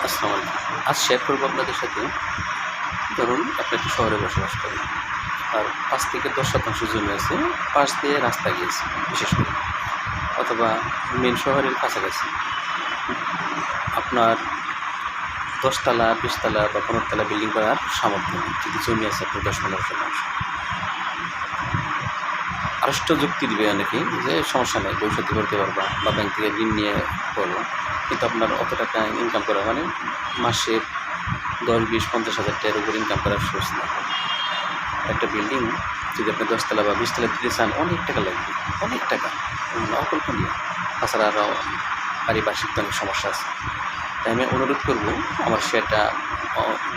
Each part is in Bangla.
আসসালামু আলাইকুম। আজ শেয়ার করবো আপনাদের সাথে, ধরুন আপনি একটা শহরে বসবাস করেন। আর ৫ থেকে ১০% জমি আছে, পাশ দিয়ে রাস্তা গিয়েছে বিশেষ করে, অথবা মেইন শহরের কাছাকাছি। আপনার ১০ তলা, ২০ তলা বা ১৫ তলা বিল্ডিং করার সামর্থ্য নেই। যদি জমি আছে আপনার ১০-১৫%। আরেকটা যুক্তি দিবে অনেকে যে সমস্যা নেই, ভবিষ্যতে করতে পারবা বা ব্যাংক থেকে ঋণ নিয়ে করো। কিন্তু আপনার অত টাকা ইনকাম করা মানে মাসে ১০, ২০, ৫০ হাজার টাকার উপর ইনকাম করার সোর্স না। একটা বিল্ডিং যদি আপনি ১০ তলা বা ২০ তলা দিতে চান, অনেক টাকা লাগবে, অনেক টাকা, অকল্পনীয়। তাছাড়া আরও পারিপার্শ্বিক অনেক সমস্যা আছে। তাই আমি অনুরোধ করব, আমার সেটা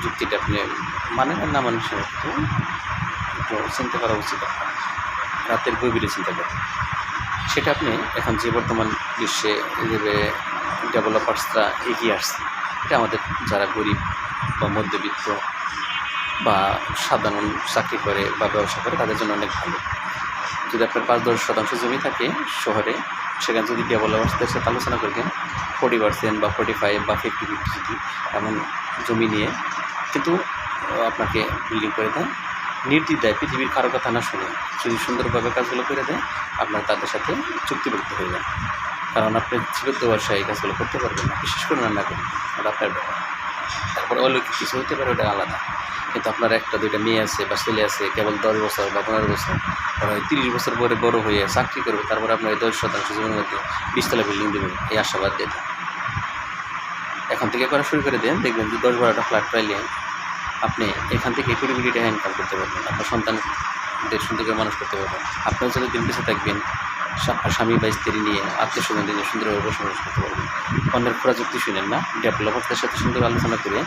যুক্তিটা আপনি মানেন আর না মানেন সেটা একটু চিন্তা করা উচিত। রাতের গভীরে চিন্তা করেন। সেটা আপনি এখন যে বর্তমান বিশ্বে যেভাবে ডেভেলপার্সরা এগিয়ে আসছে, এটা আমাদের যারা গরিব বা মধ্যবিত্ত বা সাধারণ চাকরি করে বা ব্যবসা করে তাদের জন্য অনেক ভালো। যদি আপনার ৫-১০% জমি থাকে শহরে, সেখানে যদি ডেভেলপার্সদের সাথে আলোচনা করবেন 40% বা 45 বা 50-50 যদি এমন জমি নিয়ে কিন্তু আপনাকে বিল্ডিং করে দেয়, নির্দ্বিধায় পৃথিবীর কারো কথা না শুনে যদি সুন্দরভাবে কাজগুলো করে দেয়, আপনার তাদের সাথে চুক্তিবদ্ধ হয়ে যান। কারণ আপনি জীবিত ব্যবসায় এই কাজগুলো করতে পারবেন না, বিশেষ করে রান্না করুন, ওটা আপনার ব্যাপার। তারপরে অলৌকিক কিছু হতে পারে, ওটা আলাদা। কিন্তু আপনার ১টা-২টা মেয়ে আছে বা ছেলে আছে, কেবল ১০ বছর বা ১৫ বছর, ওরা ৩০ বছর পরে বড় হয়ে চাকরি করবে, তারপরে আপনার ১০% জমির মধ্যে ২০ তলা বিল্ডিং দেবেন, এই আশাবাদ দিয়ে দেন। এখন থেকে করা শুরু করে দেন, দেখবেন যে ১০-১২টা ফ্ল্যাট পাইলে আপনি এখান থেকে কোটি টাকা ইনকাম করতে পারবেন, আপনার সন্তানদের সুন্দর করে মানুষ করতে পারবেন। আপনিও যতদিন বেঁচে থাকবেন, স্বামী বা স্ত্রী নিয়ে আত্মীয়-স্বজন নিয়ে সুন্দরভাবে বসবাস করতে পারবেন। অন্যের খোঁড়া যুক্তি শুনেন না, ডেভেলপারদের সাথে সুন্দর আলোচনা করে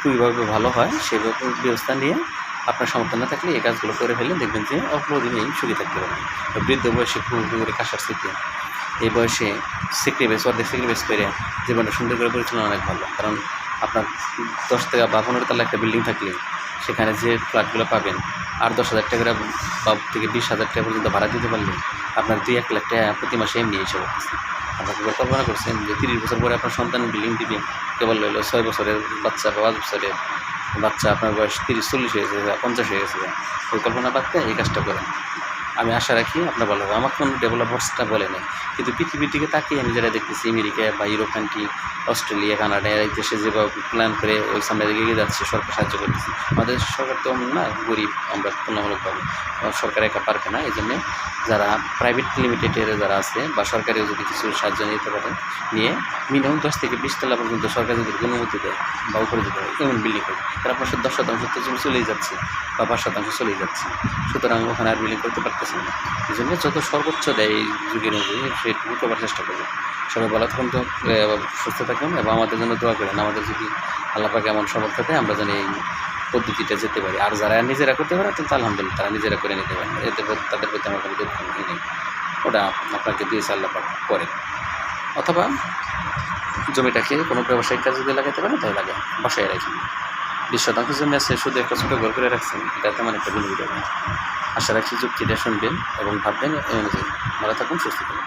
কীভাবে ভালো হয় সেভাবে ব্যবস্থা নিয়ে আপনার সমর্থন না থাকলে এই কাজগুলো করে ফেলে, দেখবেন যে অল্প দিনেই সুখী থাকতে পারবেন। বৃদ্ধ বয়সে পুরোপুরি কাশার স্মৃতি, এই বয়সে অর্ধেক স্যাক্রিফাইস করে জীবনটা সুন্দর করে পরিচালনা অনেক ভালো। কারণ আপনার ১০ টাকা বা ১৫ তলা একটা বিল্ডিং থাকলে সেখানে যে ফ্ল্যাটগুলো পাবেন, আর ১০,০০০ টাকা বা থেকে ২০,০০০ টাকা পর্যন্ত ভাড়া দিতে পারলে আপনার ২-১ লাখ টাকা প্রতি মাসে এমনি এসে পড়তেছে। আপনাকে কল্পনা করছেন যে ৩০ বছর পরে আপনার সন্তান বিল্ডিং দিবে, কেবল হলো ৬ বছরের বাচ্চা বা ৫ বছরের বাচ্চা, আপনার বয়স ৩০-৪০ হয়ে গেছে বা ৫০ হয়ে গেছে, ওই কল্পনা বাদ দিয়ে এই কাজটা করেন। আমি আশা রাখি আপনার ভালো হবে। আমার কোনো ডেভেলপার্সটা বলে নাই, কিন্তু পৃথিবীর দিকে তাকিয়ে আমি যেটা দেখতেছি, আমেরিকা বা ইউরোপ কান্ট্রি, অস্ট্রেলিয়া, কানাডা, এই দেশে যেভাবে প্ল্যান করে ওই সামনে দিকে এগিয়ে যাচ্ছে, সরকার সাহায্য করতেছে। আমাদের সরকার তো না, গরিব আমরা তুলনামূলকভাবে, সরকার একা পারবে না। এই জন্যে যারা প্রাইভেট লিমিটেডের যারা আছে বা সরকারিও যদি কিছু সাহায্য নিতে পারে, নিয়ে মিনিমাম ১০ থেকে ২০ তলা পর্যন্ত সরকার যদি অনুমতি দেয় বা উপরে যদি হয় এমন বিল্ডিং করবে, তার আপনার ১০% তো জমি চলেই যাচ্ছে বা ৫% চলেই যাচ্ছে। সুতরাং ওখানে আর বিল্ডিং করতে পারতেছেন না। এই জন্য যত সর্বোচ্চ দেয় এই যুগের অনুযায়ী সেটুকু করার চেষ্টা করবেন। সবাই ভালো থাকুন, তো সুস্থ থাকুন এবং আমাদের জন্য দোয়া করেন। আমাদের যদি আল্লাহ পাক এমন সামর্থ্য দেয়, আমরা যেন এই পদ্ধতিটা যেতে পারি। আর যারা নিজেরা করতে পারে, তো আলহামদুলিল্লাহ, তারা নিজেরা করে নিতে পারেন, এতে তাদের প্রতি আমার কোনো দুঃখ নেই। ওটা আপনাকে দিয়েছে আল্লাহ পাক করেন। অথবা জমিটাকে কোনো ব্যবসায়িক কাজে যদি লাগাতে পারেন, তাই লাগান, বাসায় রাখেন। ২০% জমি আছে, শুধু একটা ছোটো ঘর করে রাখছেন, এটা তেমন একটা বেনিফিট হবে না। আশা রাখছি যুক্তিটা শুনবেন এবং ভাববেন এই অনুযায়ী। ভালো থাকুন, সুস্থ থাকুন।